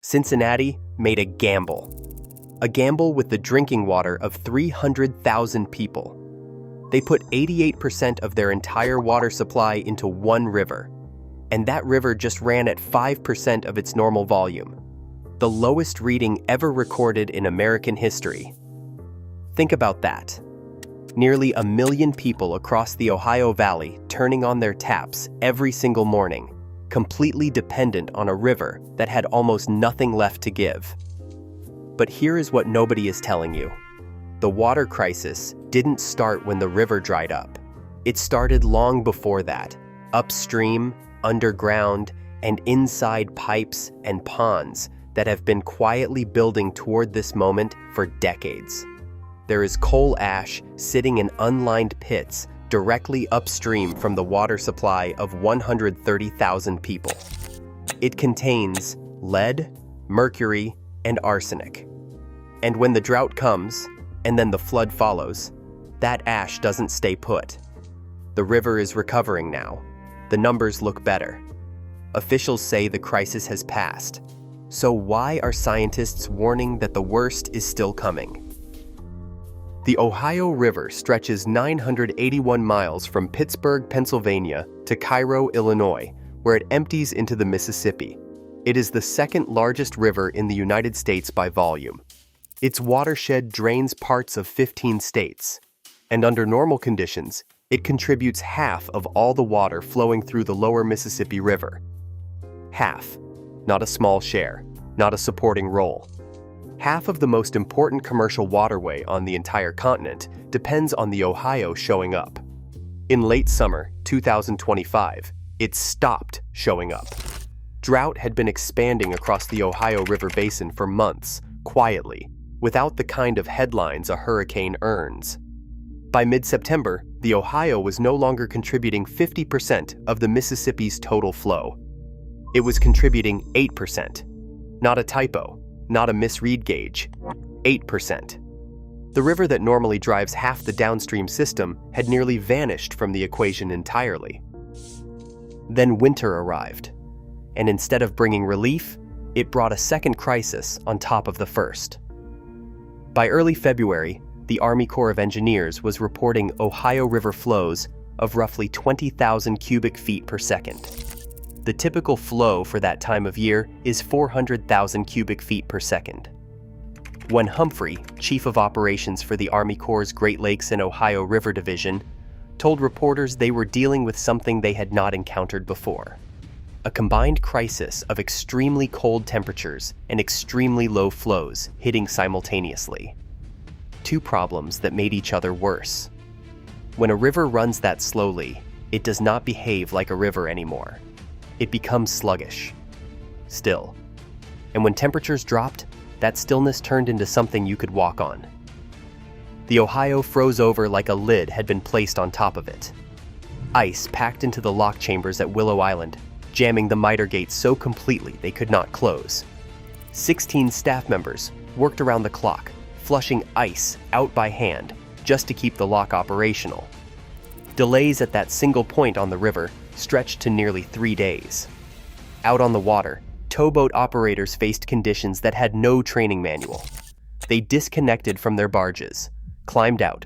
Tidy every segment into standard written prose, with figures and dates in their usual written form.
Cincinnati made a gamble. A gamble with the drinking water of 300,000 people. They put 88% of their entire water supply into one river, and that river just ran at 5% of its normal volume, the lowest reading ever recorded in American history. Think about that. Nearly 1 million people across the Ohio Valley turning on their taps every single morning, completely dependent on a river that had almost nothing left to give. But here is what nobody is telling you. The water crisis didn't start when the river dried up. It started long before that, upstream, underground, and inside pipes and ponds that have been quietly building toward this moment for decades. There is coal ash sitting in unlined pits directly upstream from the water supply of 130,000 people. It contains lead, mercury, and arsenic. And when the drought comes, and then the flood follows, that ash doesn't stay put. The river is recovering now. The numbers look better. Officials say the crisis has passed. So why are scientists warning that the worst is still coming? The Ohio River stretches 981 miles from Pittsburgh, Pennsylvania to Cairo, Illinois, where it empties into the Mississippi. It is the second largest river in the United States by volume. Its watershed drains parts of 15 states, and under normal conditions, it contributes half of all the water flowing through the lower Mississippi River. Half, not a small share, not a supporting role. Half of the most important commercial waterway on the entire continent depends on the Ohio showing up. In late summer 2025, it stopped showing up. Drought had been expanding across the Ohio River basin for months, quietly, without the kind of headlines a hurricane earns. By mid-September, the Ohio was no longer contributing 50% of the Mississippi's total flow. It was contributing 8%. Not a typo, not a misread gauge, 8%. The river that normally drives half the downstream system had nearly vanished from the equation entirely. Then winter arrived, and instead of bringing relief, it brought a second crisis on top of the first. By early February, the Army Corps of Engineers was reporting Ohio River flows of roughly 20,000 cubic feet per second. The typical flow for that time of year is 400,000 cubic feet per second. When Humphrey, Chief of Operations for the Army Corps' Great Lakes and Ohio River Division, told reporters they were dealing with something they had not encountered before. A combined crisis of extremely cold temperatures and extremely low flows hitting simultaneously. Two problems that made each other worse. When a river runs that slowly, it does not behave like a river anymore. It becomes sluggish, still. And when temperatures dropped, that stillness turned into something you could walk on. The Ohio froze over like a lid had been placed on top of it. Ice packed into the lock chambers at Willow Island, jamming the miter gates so completely they could not close. 16 staff members worked around the clock, flushing ice out by hand just to keep the lock operational. Delays at that single point on the river stretched to nearly 3 days. Out on the water, towboat operators faced conditions that had no training manual. They disconnected from their barges, climbed out,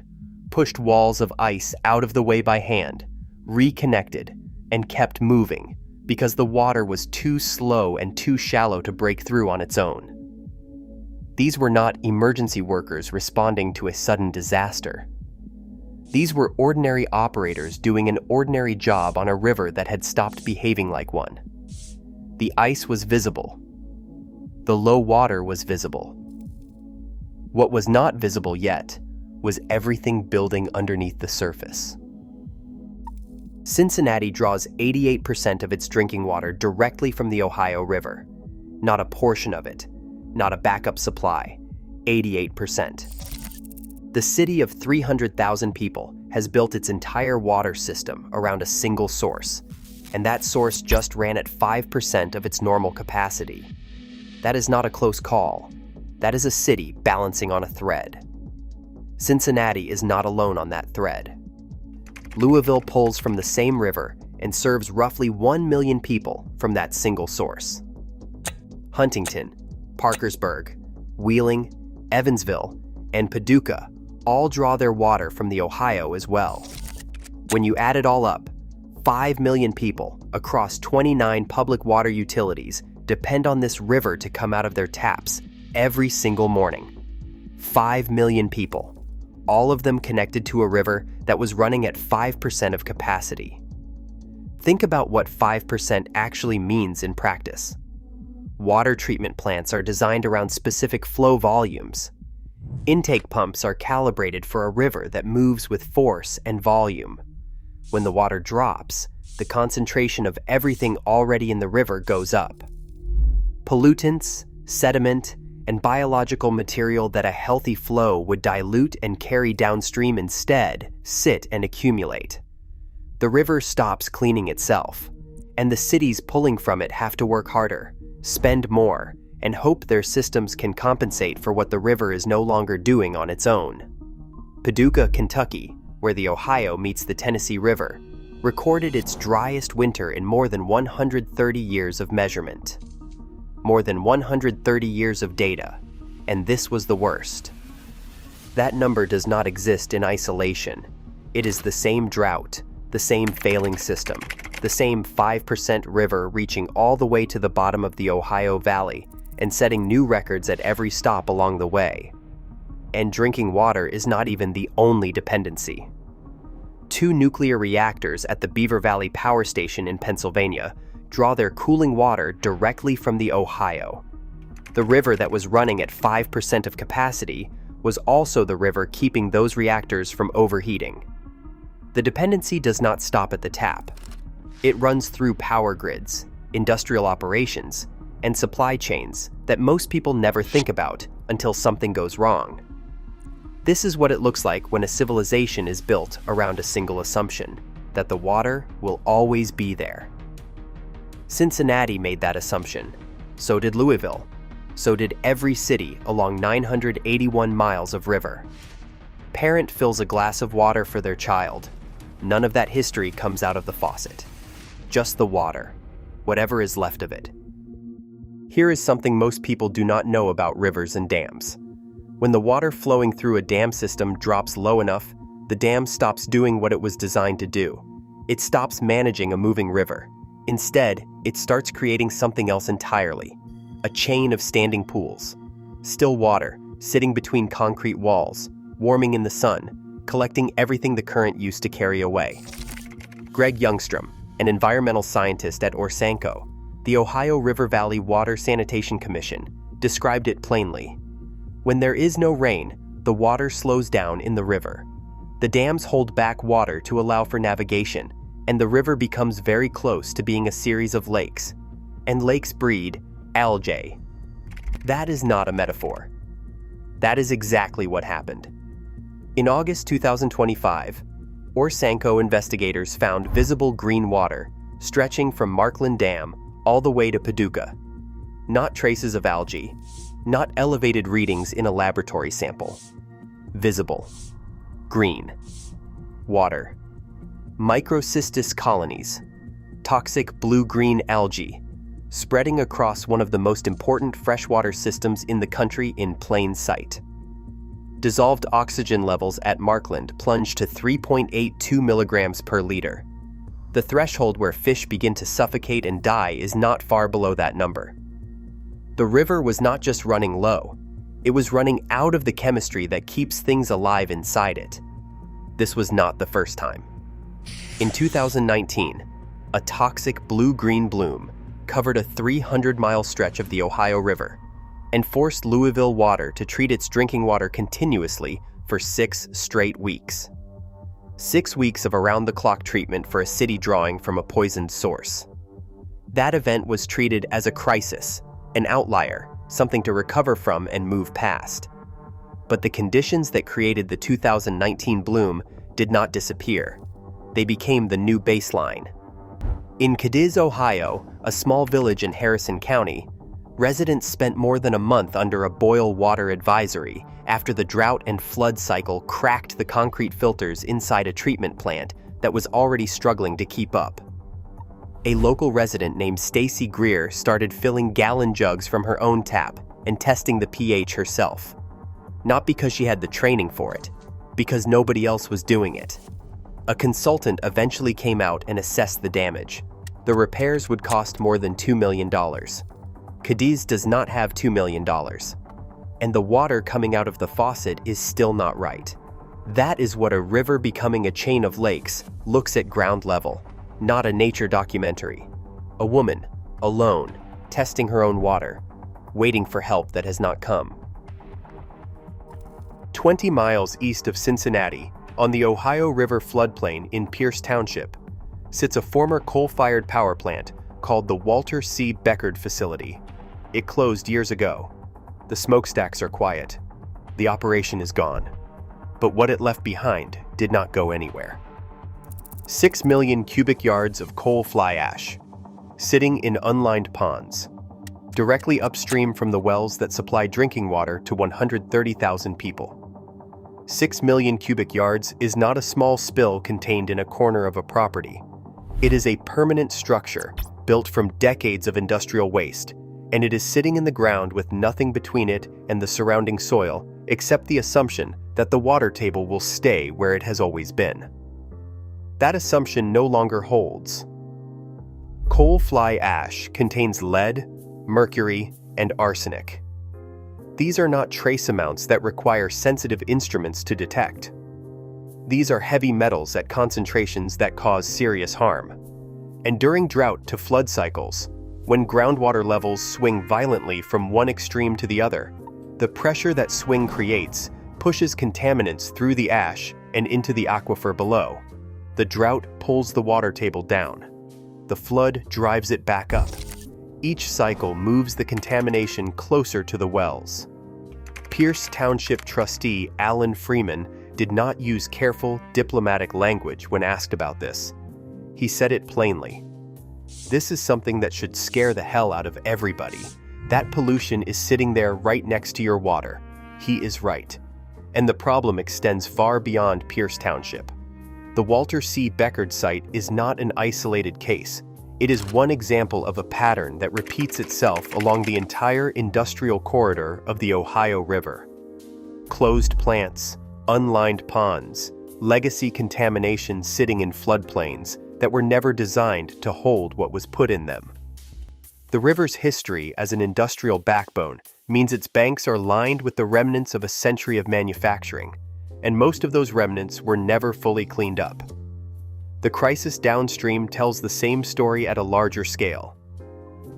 pushed walls of ice out of the way by hand, reconnected, and kept moving because the water was too slow and too shallow to break through on its own. These were not emergency workers responding to a sudden disaster. These were ordinary operators doing an ordinary job on a river that had stopped behaving like one. The ice was visible. The low water was visible. What was not visible yet was everything building underneath the surface. Cincinnati draws 88% of its drinking water directly from the Ohio River. Not a portion of it, not a backup supply, 88%. The city of 300,000 people has built its entire water system around a single source, and that source just ran at 5% of its normal capacity. That is not a close call. That is a city balancing on a thread. Cincinnati is not alone on that thread. Louisville pulls from the same river and serves roughly 1 million people from that single source. Huntington, Parkersburg, Wheeling, Evansville, and Paducah all draw their water from the Ohio as well. When you add it all up, 5 million people across 29 public water utilities depend on this river to come out of their taps every single morning. 5 million people, all of them connected to a river that was running at 5% of capacity. Think about what 5% actually means in practice. Water treatment plants are designed around specific flow volumes. Intake pumps are calibrated for a river that moves with force and volume. When the water drops, the concentration of everything already in the river goes up. Pollutants, sediment, and biological material that a healthy flow would dilute and carry downstream instead sit and accumulate. The river stops cleaning itself, and the cities pulling from it have to work harder, spend more, and hope their systems can compensate for what the river is no longer doing on its own. Paducah, Kentucky, where the Ohio meets the Tennessee River, recorded its driest winter in more than 130 years of measurement. More than 130 years of data, and this was the worst. That number does not exist in isolation. It is the same drought, the same failing system, the same 5% river reaching all the way to the bottom of the Ohio Valley and setting new records at every stop along the way. And drinking water is not even the only dependency. 2 nuclear reactors at the Beaver Valley Power Station in Pennsylvania draw their cooling water directly from the Ohio. The river that was running at 5% of capacity was also the river keeping those reactors from overheating. The dependency does not stop at the tap. It runs through power grids, industrial operations, and supply chains that most people never think about until something goes wrong. This is what it looks like when a civilization is built around a single assumption, that the water will always be there. Cincinnati made that assumption. So did Louisville. So did every city along 981 miles of river. Parent fills a glass of water for their child. None of that history comes out of the faucet. Just the water, whatever is left of it. Here is something most people do not know about rivers and dams. When the water flowing through a dam system drops low enough, the dam stops doing what it was designed to do. It stops managing a moving river. Instead, it starts creating something else entirely, a chain of standing pools. Still water, sitting between concrete walls, warming in the sun, collecting everything the current used to carry away. Greg Youngstrom, an environmental scientist at Orsanco, the Ohio River Valley Water Sanitation Commission, described it plainly. When there is no rain, the water slows down in the river. The dams hold back water to allow for navigation, and the river becomes very close to being a series of lakes. And lakes breed algae. That is not a metaphor. That is exactly what happened. In August 2025, Orsanco investigators found visible green water stretching from Markland Dam all the way to Paducah. Not traces of algae, not elevated readings in a laboratory sample. Visible. Green. Water. Microcystis colonies. Toxic blue-green algae, spreading across one of the most important freshwater systems in the country in plain sight. Dissolved oxygen levels at Markland plunged to 3.82 milligrams per liter. The threshold where fish begin to suffocate and die is not far below that number. The river was not just running low, it was running out of the chemistry that keeps things alive inside it. This was not the first time. In 2019, a toxic blue-green bloom covered a 300-mile stretch of the Ohio River and forced Louisville Water to treat its drinking water continuously for 6 straight weeks. 6 weeks of around-the-clock treatment for a city drawing from a poisoned source. That event was treated as a crisis, an outlier, something to recover from and move past. But the conditions that created the 2019 bloom did not disappear. They became the new baseline. In Cadiz, Ohio, a small village in Harrison County, residents spent more than a month under a boil water advisory after the drought and flood cycle cracked the concrete filters inside a treatment plant that was already struggling to keep up. A local resident named Stacy Greer started filling gallon jugs from her own tap and testing the pH herself. Not because she had the training for it, because nobody else was doing it. A consultant eventually came out and assessed the damage. The repairs would cost more than $2 million. Cadiz does not have $2 million. And the water coming out of the faucet is still not right. That is what a river becoming a chain of lakes looks at ground level, not a nature documentary. A woman, alone, testing her own water, waiting for help that has not come. 20 miles east of Cincinnati, on the Ohio River floodplain in Pierce Township, sits a former coal-fired power plant called the Walter C. Beckard facility. It closed years ago. The smokestacks are quiet. The operation is gone. But what it left behind did not go anywhere. 6 million cubic yards of coal fly ash, sitting in unlined ponds, directly upstream from the wells that supply drinking water to 130,000 people. 6 million cubic yards is not a small spill contained in a corner of a property. It is a permanent structure built from decades of industrial waste, and it is sitting in the ground with nothing between it and the surrounding soil except the assumption that the water table will stay where it has always been. That assumption no longer holds. Coal fly ash contains lead, mercury, and arsenic. These are not trace amounts that require sensitive instruments to detect. These are heavy metals at concentrations that cause serious harm. And during drought to flood cycles, when groundwater levels swing violently from one extreme to the other, the pressure that swing creates pushes contaminants through the ash and into the aquifer below. The drought pulls the water table down. The flood drives it back up. Each cycle moves the contamination closer to the wells. Pierce Township trustee Alan Freeman did not use careful, diplomatic language when asked about this. He said it plainly. This is something that should scare the hell out of everybody. That pollution is sitting there right next to your water. He is right. And the problem extends far beyond Pierce Township. The Walter C. Beckard site is not an isolated case. It is one example of a pattern that repeats itself along the entire industrial corridor of the Ohio River. Closed plants, unlined ponds, legacy contamination sitting in floodplains that were never designed to hold what was put in them. The river's history as an industrial backbone means its banks are lined with the remnants of a century of manufacturing, and most of those remnants were never fully cleaned up. The crisis downstream tells the same story at a larger scale.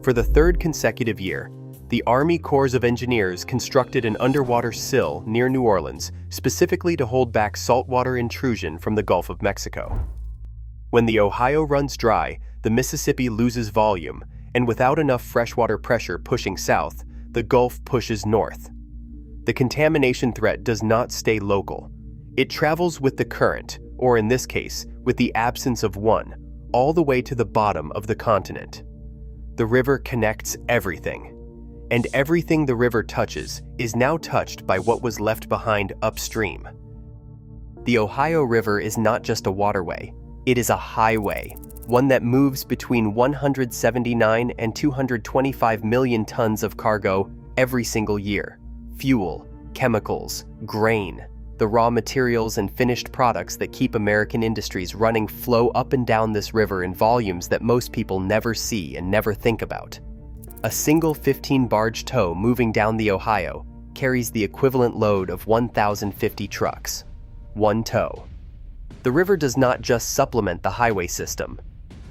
For the third consecutive year, the Army Corps of Engineers constructed an underwater sill near New Orleans specifically to hold back saltwater intrusion from the Gulf of Mexico. When the Ohio runs dry, the Mississippi loses volume, and without enough freshwater pressure pushing south, the Gulf pushes north. The contamination threat does not stay local. It travels with the current, or in this case, with the absence of one, all the way to the bottom of the continent. The river connects everything, and everything the river touches is now touched by what was left behind upstream. The Ohio River is not just a waterway, it is a highway, one that moves between 179 and 225 million tons of cargo every single year. Fuel, chemicals, grain, the raw materials and finished products that keep American industries running flow up and down this river in volumes that most people never see and never think about. A single 15-barge tow moving down the Ohio carries the equivalent load of 1,050 trucks. One tow. The river does not just supplement the highway system.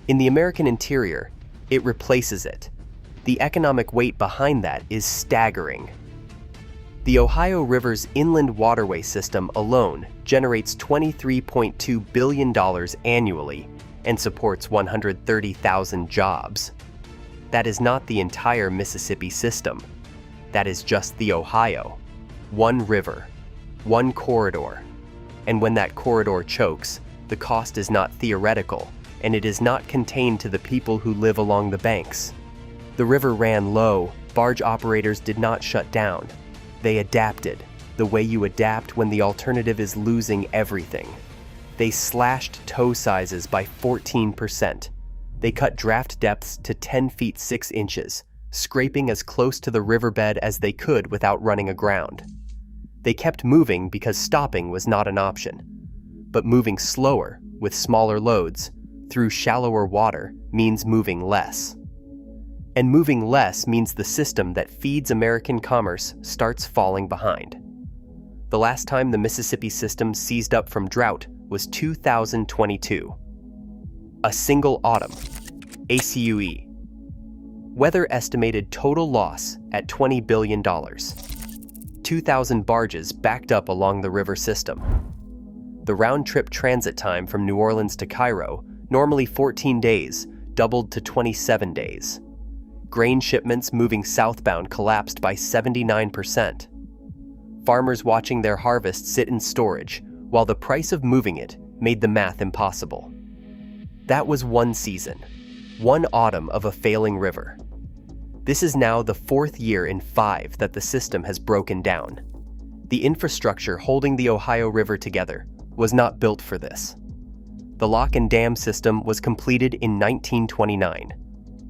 In the American interior, it replaces it. The economic weight behind that is staggering. The Ohio River's inland waterway system alone generates $23.2 billion annually and supports 130,000 jobs. That is not the entire Mississippi system. That is just the Ohio. One river, one corridor. And when that corridor chokes, the cost is not theoretical, and it is not contained to the people who live along the banks. The river ran low, barge operators did not shut down. They adapted, the way you adapt when the alternative is losing everything. They slashed tow sizes by 14%. They cut draft depths to 10 feet 6 inches, scraping as close to the riverbed as they could without running aground. They kept moving because stopping was not an option. But moving slower, with smaller loads, through shallower water means moving less. And moving less means the system that feeds American commerce starts falling behind. The last time the Mississippi system seized up from drought was 2022. A single autumn. ACUE. Weather estimated total loss at $20 billion. 2,000 barges backed up along the river system. The round-trip transit time from New Orleans to Cairo, normally 14 days, doubled to 27 days. Grain shipments moving southbound collapsed by 79%. Farmers watching their harvest sit in storage, while the price of moving it made the math impossible. That was one season, one autumn of a failing river. This is now the fourth year in 5 that the system has broken down. The infrastructure holding the Ohio River together was not built for this. The lock and dam system was completed in 1929.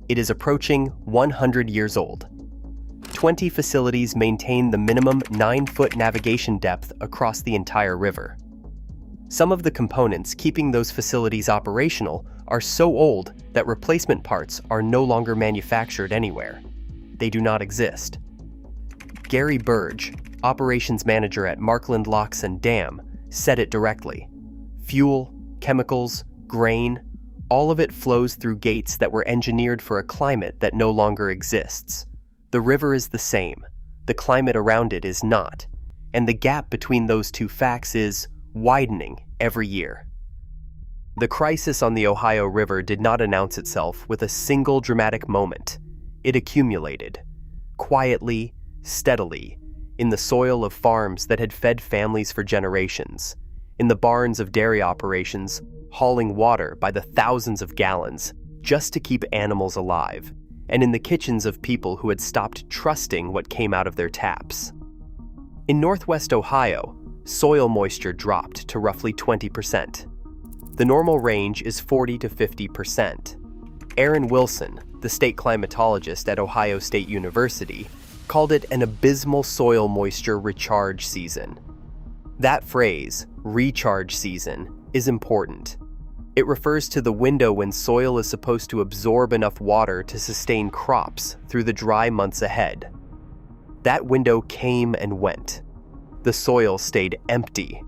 It is approaching 100 years old. 20 facilities maintain the minimum 9-foot navigation depth across the entire river. Some of the components keeping those facilities operational are so old that replacement parts are no longer manufactured anywhere. They do not exist. Gary Burge, operations manager at Markland Locks and Dam, said it directly. Fuel, chemicals, grain, all of it flows through gates that were engineered for a climate that no longer exists. The river is the same, the climate around it is not, and the gap between those two facts is widening every year. The crisis on the Ohio River did not announce itself with a single dramatic moment. It accumulated, quietly, steadily, in the soil of farms that had fed families for generations, in the barns of dairy operations, hauling water by the thousands of gallons just to keep animals alive, and in the kitchens of people who had stopped trusting what came out of their taps. In Northwest Ohio, soil moisture dropped to roughly 20%. The normal range is 40 to 50%. Aaron Wilson, the state climatologist at Ohio State University, called it an abysmal soil moisture recharge season. That phrase, recharge season, is important. It refers to the window when soil is supposed to absorb enough water to sustain crops through the dry months ahead. That window came and went. The soil stayed empty.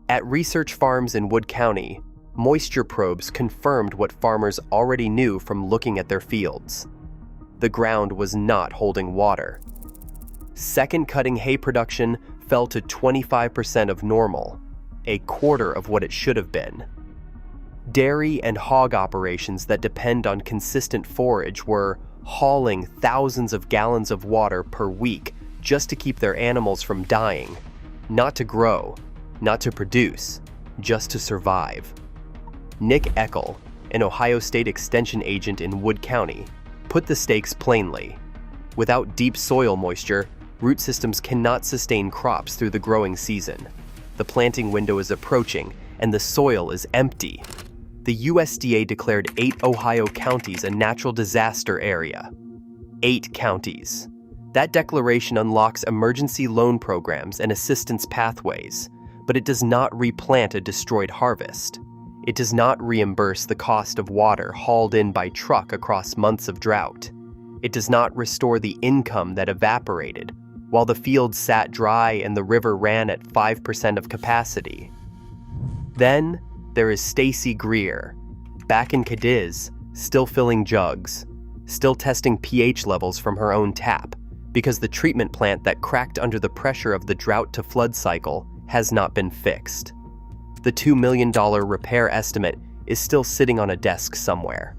At research farms in Wood County, moisture probes confirmed what farmers already knew from looking at their fields. The ground was not holding water. Second cutting hay production fell to 25% of normal, a quarter of what it should have been. Dairy and hog operations that depend on consistent forage were hauling thousands of gallons of water per week just to keep their animals from dying, not to grow, not to produce, just to survive. Nick Eckel, an Ohio State Extension agent in Wood County, put the stakes plainly. Without deep soil moisture, root systems cannot sustain crops through the growing season. The planting window is approaching, and the soil is empty. The USDA declared 8 Ohio counties a natural disaster area. 8 counties. That declaration unlocks emergency loan programs and assistance pathways, but it does not replant a destroyed harvest. It does not reimburse the cost of water hauled in by truck across months of drought. It does not restore the income that evaporated while the fields sat dry and the river ran at 5% of capacity. Then there is Stacy Greer, back in Cadiz, still filling jugs, still testing pH levels from her own tap, because the treatment plant that cracked under the pressure of the drought to flood cycle has not been fixed. The $2 million repair estimate is still sitting on a desk somewhere.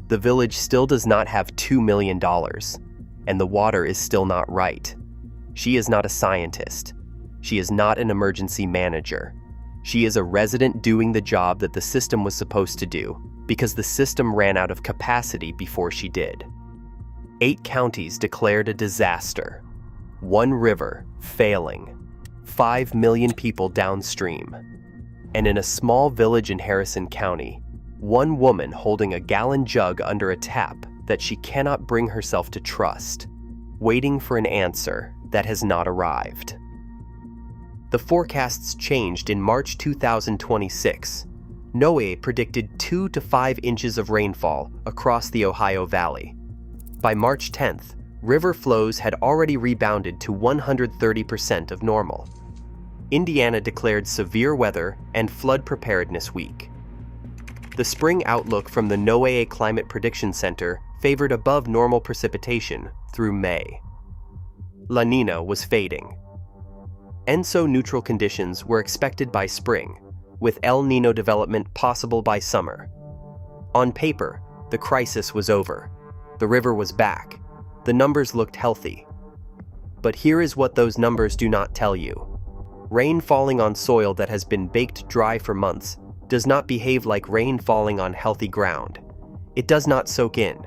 The village still does not have $2 million, and the water is still not right. She is not a scientist. She is not an emergency manager. She is a resident doing the job that the system was supposed to do, because the system ran out of capacity before she did. 8 counties declared a disaster. 1 river failing. 5 million people downstream. And in a small village in Harrison County, 1 woman holding a gallon jug under a tap that she cannot bring herself to trust, waiting for an answer that has not arrived. The forecasts changed in March 2026. NOAA predicted 2 to 5 inches of rainfall across the Ohio Valley. By March 10th, river flows had already rebounded to 130% of normal. Indiana declared severe weather and flood preparedness week. The spring outlook from the NOAA Climate Prediction Center favored above normal precipitation through May. La Nina was fading. ENSO-neutral conditions were expected by spring, with El Nino development possible by summer. On paper, the crisis was over. The river was back. The numbers looked healthy. But here is what those numbers do not tell you. Rain falling on soil that has been baked dry for months does not behave like rain falling on healthy ground. It does not soak in.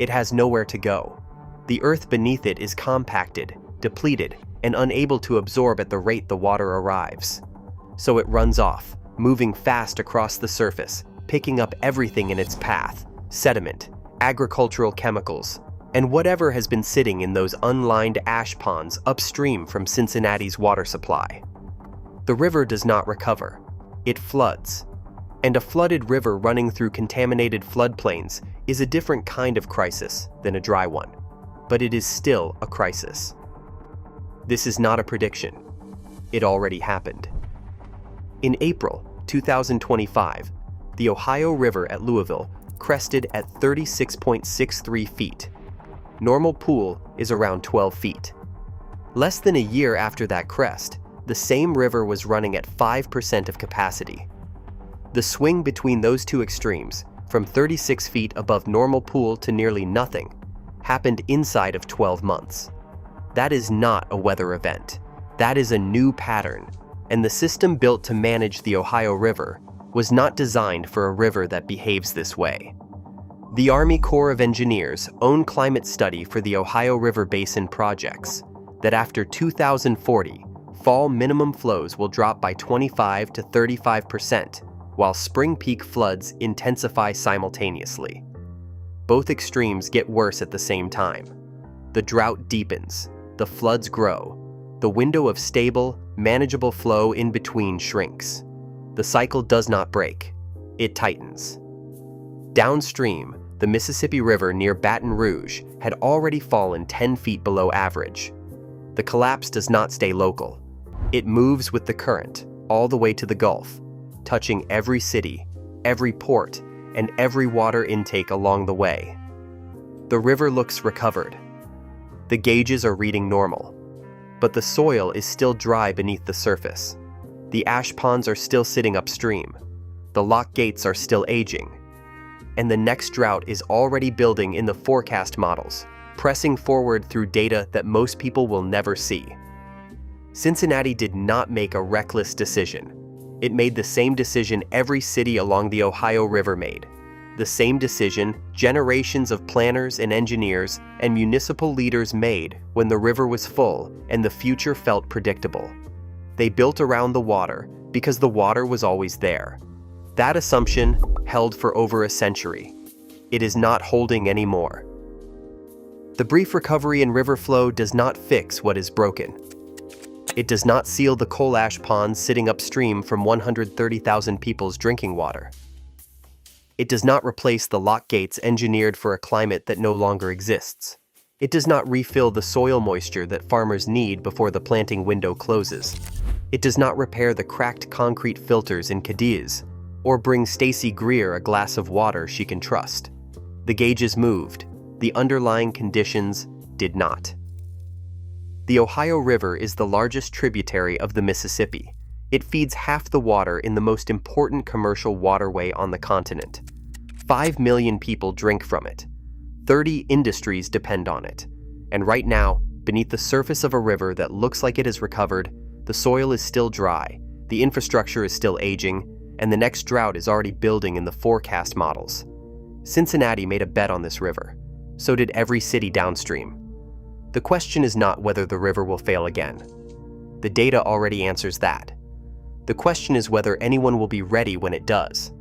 It has nowhere to go. The earth beneath it is compacted, depleted, and unable to absorb at the rate the water arrives. So it runs off, moving fast across the surface, picking up everything in its path: sediment, agricultural chemicals, and whatever has been sitting in those unlined ash ponds upstream from Cincinnati's water supply. The river does not recover. It floods. And a flooded river running through contaminated floodplains is a different kind of crisis than a dry one, but it is still a crisis. This is not a prediction. It already happened. In April 2025, the Ohio River at Louisville crested at 36.63 feet. Normal pool is around 12 feet. Less than a year after that crest, the same river was running at 5% of capacity. The swing between those two extremes, from 36 feet above normal pool to nearly nothing, happened inside of 12 months. That is not a weather event. That is a new pattern, and the system built to manage the Ohio River was not designed for a river that behaves this way. The Army Corps of Engineers' own climate study for the Ohio River Basin projects that after 2040, fall minimum flows will drop by 25 to 35%, while spring peak floods intensify simultaneously. Both extremes get worse at the same time. The drought deepens, the floods grow, the window of stable, manageable flow in between shrinks. The cycle does not break, it tightens. Downstream, the Mississippi River near Baton Rouge had already fallen 10 feet below average. The collapse does not stay local. It moves with the current all the way to the Gulf, touching every city, every port, and every water intake along the way. The river looks recovered. The gauges are reading normal, but the soil is still dry beneath the surface. The ash ponds are still sitting upstream. The lock gates are still aging. And the next drought is already building in the forecast models, pressing forward through data that most people will never see. Cincinnati did not make a reckless decision. It made the same decision every city along the Ohio River made. The same decision generations of planners and engineers and municipal leaders made when the river was full and the future felt predictable. They built around the water because the water was always there. That assumption held for over a century. It is not holding anymore. The brief recovery in river flow does not fix what is broken. It does not seal the coal ash ponds sitting upstream from 130,000 people's drinking water. It does not replace the lock gates engineered for a climate that no longer exists. It does not refill the soil moisture that farmers need before the planting window closes. It does not repair the cracked concrete filters in Cadiz, or bring Stacy Greer a glass of water she can trust. The gauges moved. The underlying conditions did not. The Ohio River is the largest tributary of the Mississippi. It feeds half the water in the most important commercial waterway on the continent. 5 million people drink from it. 30 industries depend on it. And right now, beneath the surface of a river that looks like it has recovered, the soil is still dry, the infrastructure is still aging, and the next drought is already building in the forecast models. Cincinnati made a bet on this river. So did every city downstream. The question is not whether the river will fail again. The data already answers that. The question is whether anyone will be ready when it does.